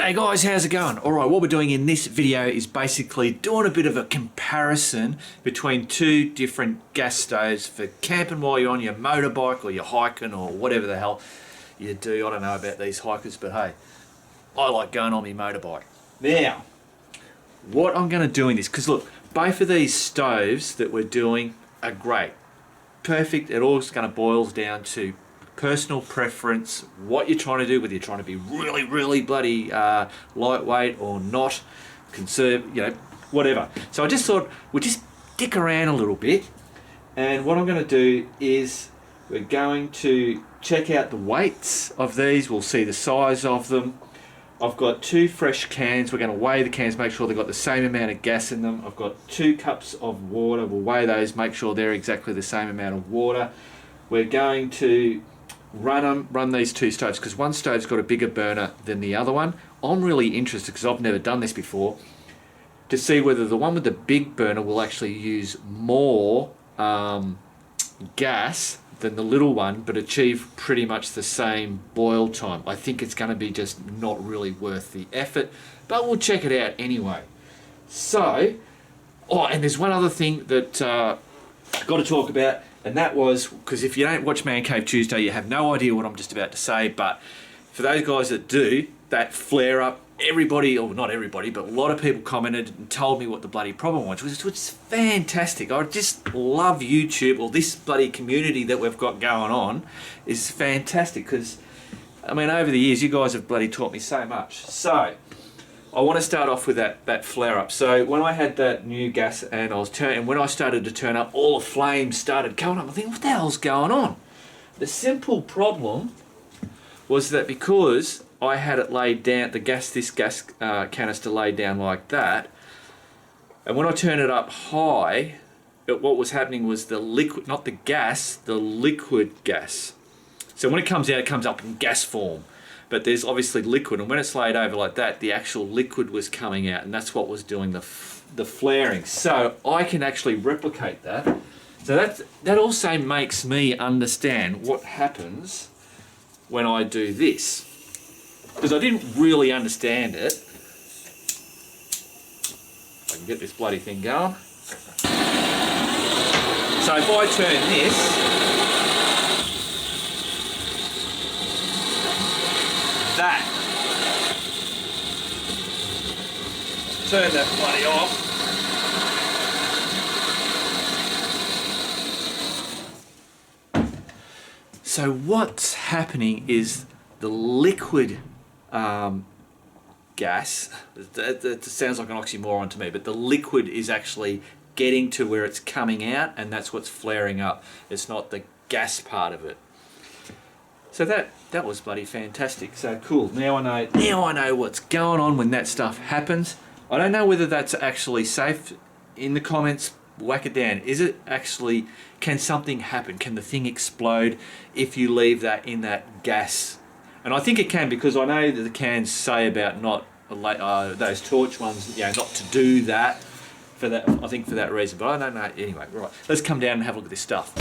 G'day guys, how's it going? Alright, what we're doing in this video is basically doing a bit of a comparison between two different gas stoves for camping while you're on your motorbike or you're hiking or whatever the hell you do. I don't know about these hikers, but hey, I like going on my motorbike. Now, what I'm going to do in this, because look, both of these stoves that we're doing are great. Perfect. It all going to boils down to personal preference, what you're trying to do, whether you're trying to be really bloody lightweight or not, conserve, you know, whatever. So I just thought we'd just dick around a little bit, and what I'm going to do is we're going to check out the weights of these. We'll see the size of them. I've got two fresh cans. We're going to weigh the cans, make sure they've got the same amount of gas in them. I've got 2 cups of water. We'll weigh those, make sure they're exactly the same amount of water. We're going to run these two stoves, because one stove's got a bigger burner than the other one. I'm really interested, because I've never done this before, to see whether the one with the big burner will actually use more gas than the little one, but achieve pretty much the same boil time. I think it's going to be just not really worth the effort, but we'll check it out anyway. So, oh, and there's one other thing that I've got to talk about, and that was, because if you don't watch Man Cave Tuesday, you have no idea what I'm just about to say, but for those guys that do, that flare up, everybody, or not everybody, but a lot of people commented and told me what the bloody problem was, which is fantastic. I just love YouTube, or this bloody community that we've got going on is fantastic, because, I mean, over the years, you guys have bloody taught me so much. So, I want to start off with that flare up. So when I had that new gas and when I started to turn up, all the flames started going up. I think, what the hell's going on? The simple problem was that because I had it laid down, this gas canister laid down like that, and when I turned it up high, what was happening was the liquid, not the gas, the liquid gas. So when it comes out, it comes up in gas form. But there's obviously liquid, and when it's laid over like that, the actual liquid was coming out, and that's what was doing the flaring. So I can actually replicate that. So that also makes me understand what happens when I do this, because I didn't really understand it. If I can get this bloody thing going. So if I turn this, turn that bloody off. So what's happening is the liquid gas, that sounds like an oxymoron to me, but the liquid is actually getting to where it's coming out, and that's what's flaring up. It's not the gas part of it. So that was bloody fantastic. So cool. Now I know what's going on when that stuff happens. I don't know whether that's actually safe. In the comments, whack it down. Is it actually, can something happen? Can the thing explode if you leave that in that gas? And I think it can, because I know that the cans say about not those torch ones, you know, not to do that for that. I think for that reason, but I don't know. Anyway, right. Let's come down and have a look at this stuff.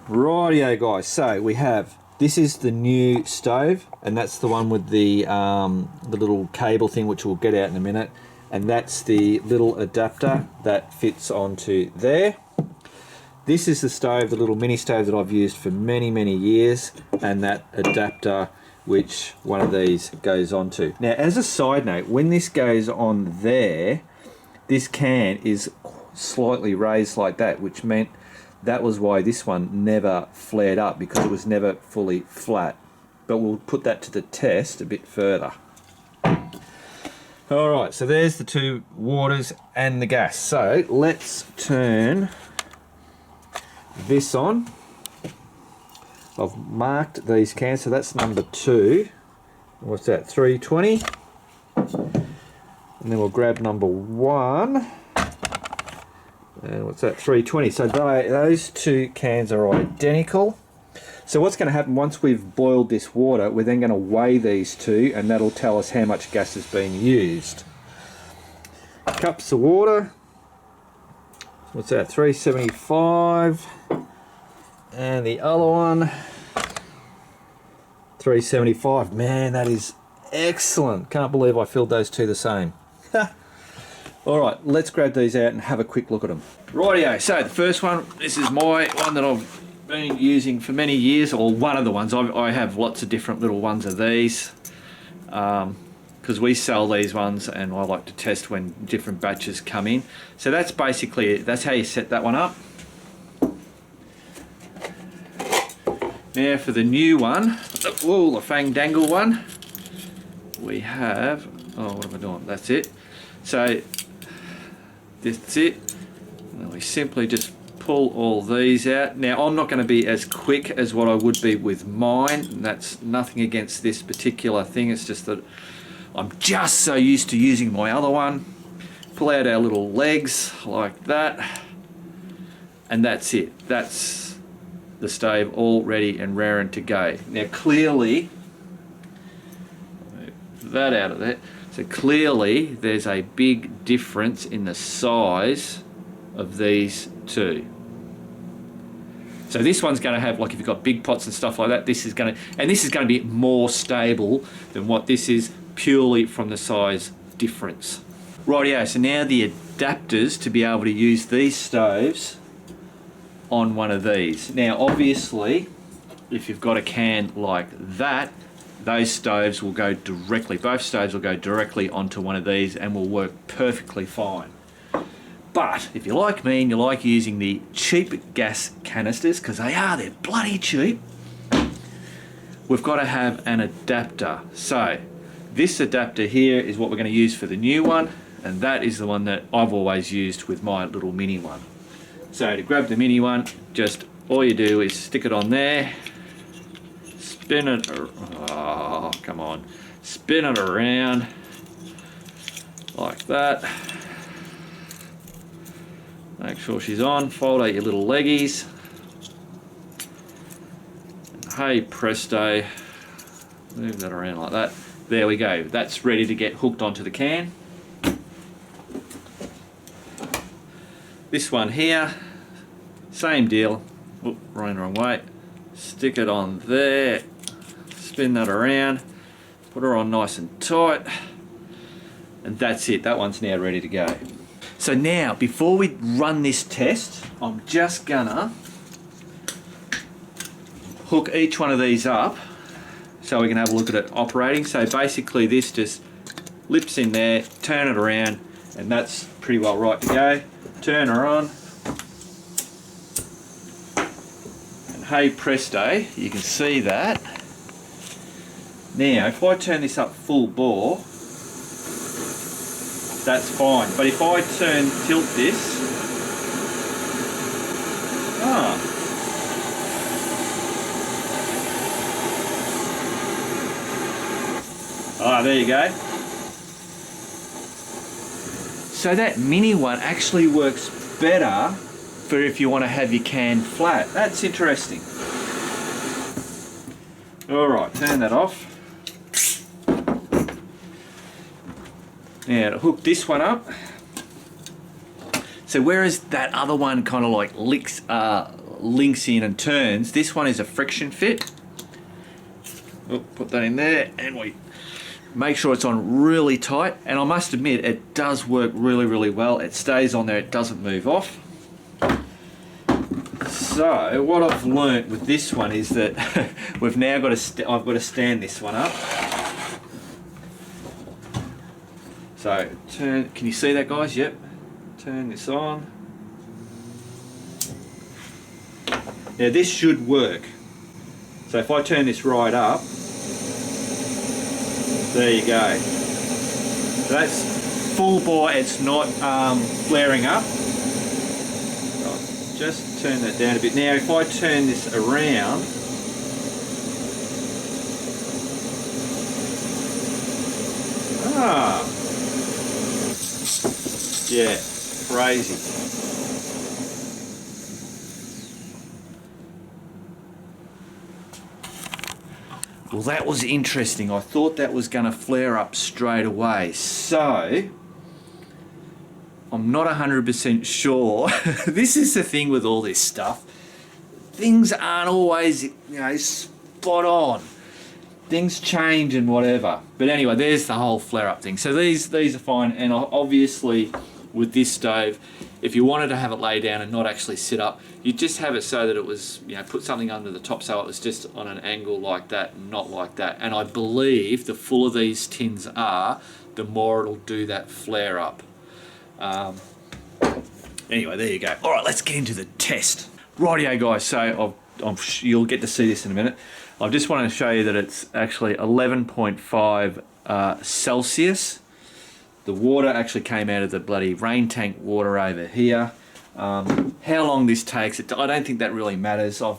Rightio guys, so we have, this is the new stove, and that's the one with the little cable thing, which we'll get out in a minute, and that's the little adapter that fits onto there. This is the stove, the little mini stove that I've used for many years, and that adapter which one of these goes onto. Now, as a side note, when this goes on there, this can is slightly raised like that, which meant that was why this one never flared up, because it was never fully flat. But we'll put that to the test a bit further. Alright, so there's the two waters and the gas. So let's turn this on. I've marked these cans, so that's number 2. What's that, 320? And then we'll grab number 1. And what's that, 320? So those two cans are identical. So what's going to happen once we've boiled this water, we're then going to weigh these two, and that'll tell us how much gas has been used. Cups of water. What's that? 375. And the other one, 375. Man, that is excellent. Can't believe I filled those two the same. All right, let's grab these out and have a quick look at them. Rightio, so the first one, this is my one that I've been using for many years, or one of the ones. I have lots of different little ones of these, because we sell these ones and I like to test when different batches come in. So that's basically it. That's how you set that one up. Now for the new one, the Fang Dangle one, we have, oh, what am I doing? That's it. So that's it. And we simply just pull all these out. Now I'm not going to be as quick as what I would be with mine. That's nothing against this particular thing. It's just that I'm just so used to using my other one. Pull out our little legs like that. And that's it. That's the stave all ready and raring to go. Now clearly, move that out of there. So clearly there's a big difference in the size of these two. So this one's going to have, like if you've got big pots and stuff like that, this is going to be more stable than what this is, purely from the size difference. Rightio, so now the adapters to be able to use these stoves on one of these. Now obviously, if you've got a can like that, those stoves will go directly, both stoves will go directly onto one of these and will work perfectly fine. But if you're like me and you like using the cheap gas canisters, because they're bloody cheap, we've got to have an adapter. So this adapter here is what we're going to use for the new one, and that is the one that I've always used with my little mini one. So to grab the mini one, just all you do is stick it on there, spin it, oh come on, spin it around like that. Make sure she's on, fold out your little leggies. And hey presto, move that around like that. There we go, that's ready to get hooked onto the can. This one here, same deal. Oop, running the wrong way. Stick it on there, spin that around, put her on nice and tight, and that's it. That one's now ready to go. So now, before we run this test, I'm just gonna hook each one of these up so we can have a look at it operating. So basically this just lips in there, turn it around, and that's pretty well right to go. Turn her on, and hey presto, you can see that. Now if I turn this up full bore, that's fine, but if I tilt this, there you go. So that mini one actually works better for if you want to have your can flat. That's interesting. Alright, turn that off. Now to hook this one up. So whereas that other one kind of like links in and turns, this one is a friction fit. Oh, put that in there and we make sure it's on really tight, and I must admit it does work really, really well. It stays on there, it doesn't move off. So what I've learnt with this one is that we've now got to I've got to stand this one up. So turn, can you see that guys? Yep. Turn this on. Now this should work. So if I turn this right up, there you go. So that's full bore, it's not flaring up. Right, just turn that down a bit. Now if I turn this around, yeah, crazy. Well, that was interesting. I thought that was going to flare up straight away. So, I'm I'm not 100% sure. This is the thing with all this stuff. Things aren't always, you know, spot on. Things change and whatever. But anyway, there's the whole flare-up thing. So these are fine, and obviously with this stove, if you wanted to have it lay down and not actually sit up, you just have it so that it was, you know, put something under the top so it was just on an angle like that and not like that. And I believe the fuller these tins are, the more it'll do that flare up. Anyway, there you go. All right, let's get into the test. Rightio, guys. So you'll get to see this in a minute. I just wanted to show you that it's actually 11.5 Celsius. The water actually came out of the bloody rain tank water over here. How long this takes, I don't think that really matters. I've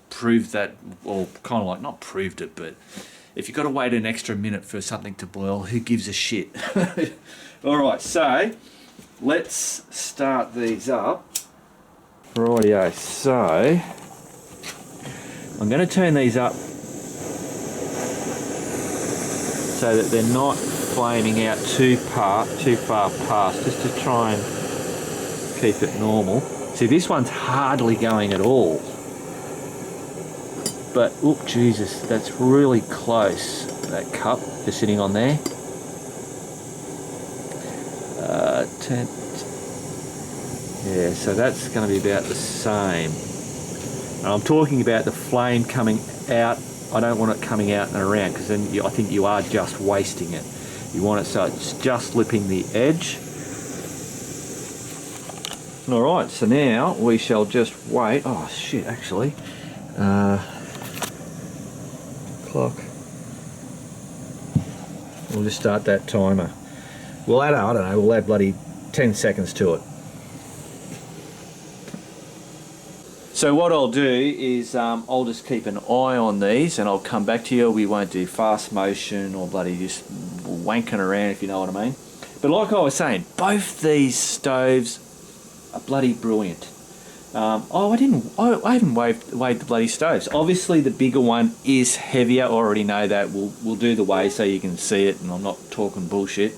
proved that, or kind of like, not proved it, but if you've got to wait an extra minute for something to boil, who gives a shit? Alright, so let's start these up. Rightio, so I'm going to turn these up so that they're not flaming out too far past, just to try and keep it normal. See, this one's hardly going at all. But, look, Jesus, that's really close, that cup just sitting on there. Yeah, so that's going to be about the same. And I'm talking about the flame coming out. I don't want it coming out and around, because then I think you are just wasting it. You want it so it's just lipping the edge. Alright, so now we shall just wait. Oh shit, actually. Clock. We'll just start that timer. We'll add, I don't know, we'll add bloody 10 seconds to it. So what I'll do is I'll just keep an eye on these, and I'll come back to you. We won't do fast motion or bloody just wanking around, if you know what I mean. But like I was saying, both these stoves are bloody brilliant. I haven't weighed the bloody stoves. Obviously the bigger one is heavier. I already know that. We'll do the weigh so you can see it, and I'm not talking bullshit.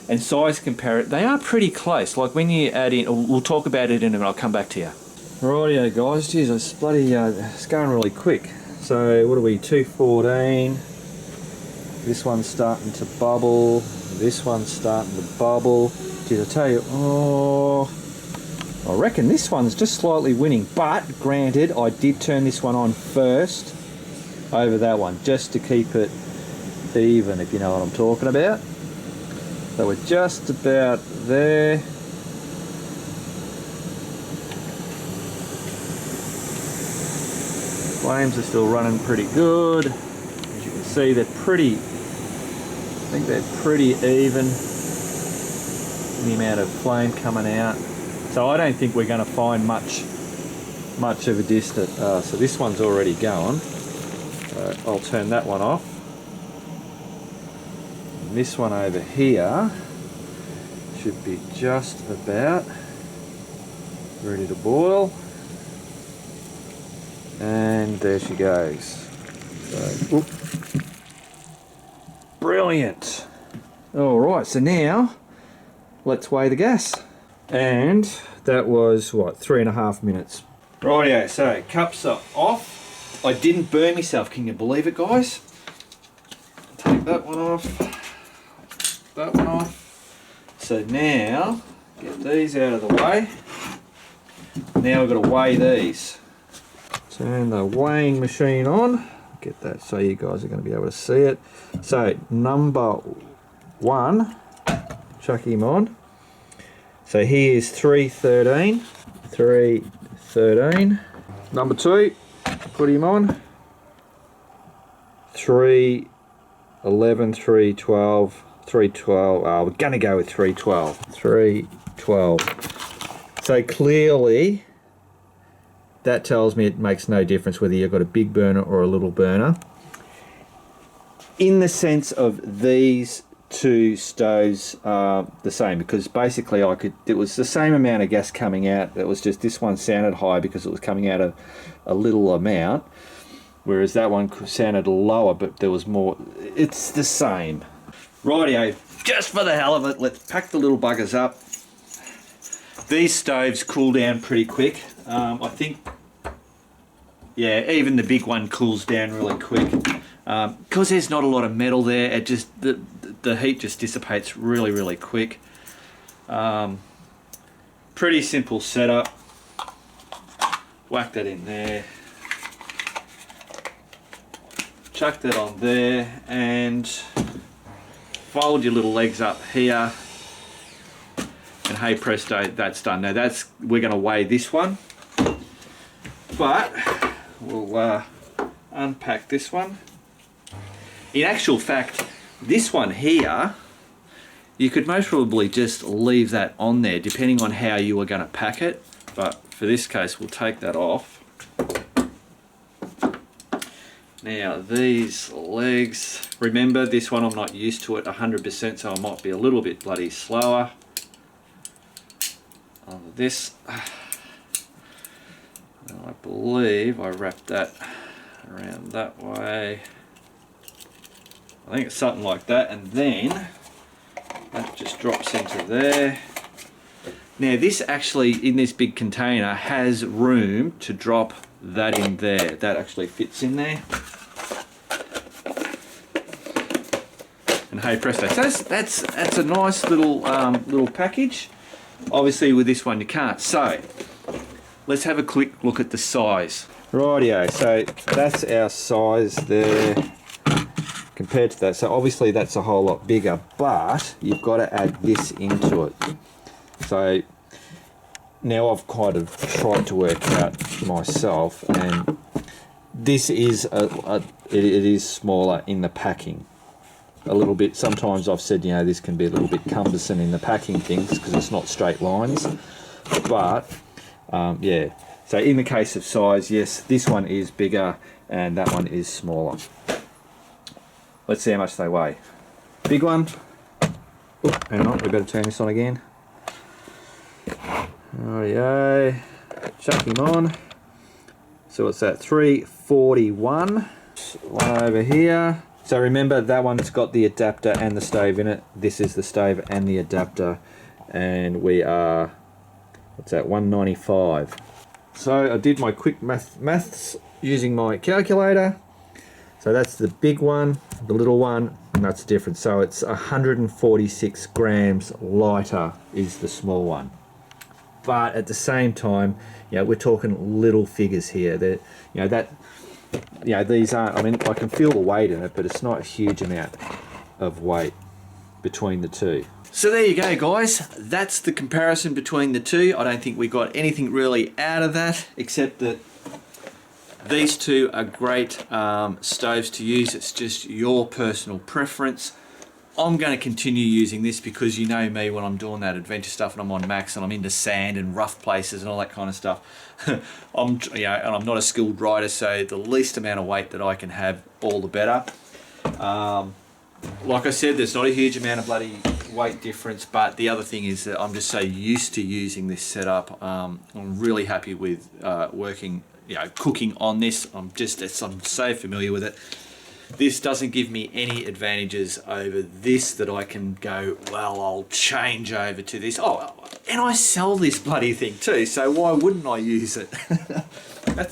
And size compare it, they are pretty close. Like when you add in, we'll talk about it in a minute, I'll come back to you. Rightio guys, geez, it's bloody, it's going really quick. So what are we, 2:14. This one's starting to bubble. This one's starting to bubble. Geez, I tell you, I reckon this one's just slightly winning. But granted, I did turn this one on first over that one, just to keep it even, if you know what I'm talking about. So we're just about there. Flames are still running pretty good. As you can see, they're pretty, I think they're pretty even in the amount of flame coming out. So I don't think we're going to find much of a distance. So this one's already going. So I'll turn that one off. This one over here should be just about ready to boil, and there she goes. So, brilliant. All right, so now let's weigh the gas, and that was what, 3.5 minutes. Rightio, so cups are off. I didn't burn myself, can you believe it, guys? Take that one off. That one off. So now get these out of the way. Now we've got to weigh these. Turn the weighing machine on. Get that so you guys are going to be able to see it. So number one, chuck him on. So he is 313. 313. Number two, put him on. 311, 312. 312. We're going to go with 312. 312. So clearly, that tells me it makes no difference whether you've got a big burner or a little burner. In the sense of these two stoves are the same, because basically it was the same amount of gas coming out. It was just this one sounded high because it was coming out of a little amount, whereas that one sounded lower, but there was more. It's the same. Rightio, just for the hell of it, let's pack the little buggers up. These stoves cool down pretty quick. I think, yeah, even the big one cools down really quick. Because there's not a lot of metal there, it just the heat just dissipates really, really quick. Pretty simple setup. Whack that in there. Chuck that on there and fold your little legs up here. And hey presto, that's done. Now we're going to weigh this one. But we'll unpack this one. In actual fact, this one here, you could most probably just leave that on there depending on how you are going to pack it. But for this case, we'll take that off. Now these legs, remember this one I'm not used to it 100%, so I might be a little bit bloody slower. On this, I believe I wrapped that around that way. I think it's something like that, and then that just drops into there. Now this actually, in this big container, has room to drop that in there. That actually fits in there. And hey presto, so that's a nice little little package. Obviously with this one you can't. So let's have a quick look at the size. Rightio, so that's our size there compared to that. So obviously that's a whole lot bigger, but you've got to add this into it. So now I've kind of tried to work out myself, and this is it is smaller in the packing a little bit. Sometimes I've said, you know, this can be a little bit cumbersome in the packing things because it's not straight lines, but yeah, so in the case of size, yes, this one is bigger and that one is smaller. Let's see how much they weigh. Big one, oh, hang on, we better turn this on again. Rightio, chuck him on. So what's that, 341. One over here. So remember, that one's got the adapter and the stove in it. This is the stove and the adapter, and we are, what's that, 195. So I did my quick maths using my calculator. So that's the big one, the little one, and that's different. So it's 146 grams lighter is the small one. But at the same time, you know, we're talking little figures here. That, you know, that, you know, these aren't, I mean, I can feel the weight in it, but it's not a huge amount of weight between the two. So there you go, guys. That's the comparison between the two. I don't think we got anything really out of that, except that these two are great stoves to use. It's just your personal preference. I'm going to continue using this because you know me when I'm doing that adventure stuff and I'm on max and I'm into sand and rough places and all that kind of stuff. I'm not a skilled rider, so the least amount of weight that I can have, all the better. Like I said, there's not a huge amount of bloody weight difference, but the other thing is that I'm just so used to using this setup. I'm really happy with working, you know, cooking on this. I'm so familiar with it. This doesn't give me any advantages over this that I can go, well, I'll change over to this. Oh, and I sell this bloody thing too, so why wouldn't I use it?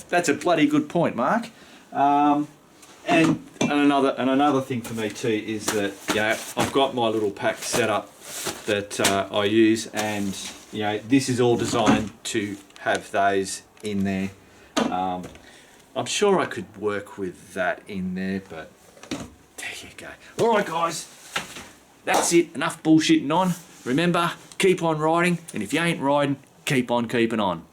That's a bloody good point, Mark. And another thing for me too is that, you know, I've got my little pack set up that I use, and you know, this is all designed to have those in there. I'm sure I could work with that in there, but there you go. All right, guys, that's it. Enough bullshitting on. Remember, keep on riding, and if you ain't riding, keep on keeping on.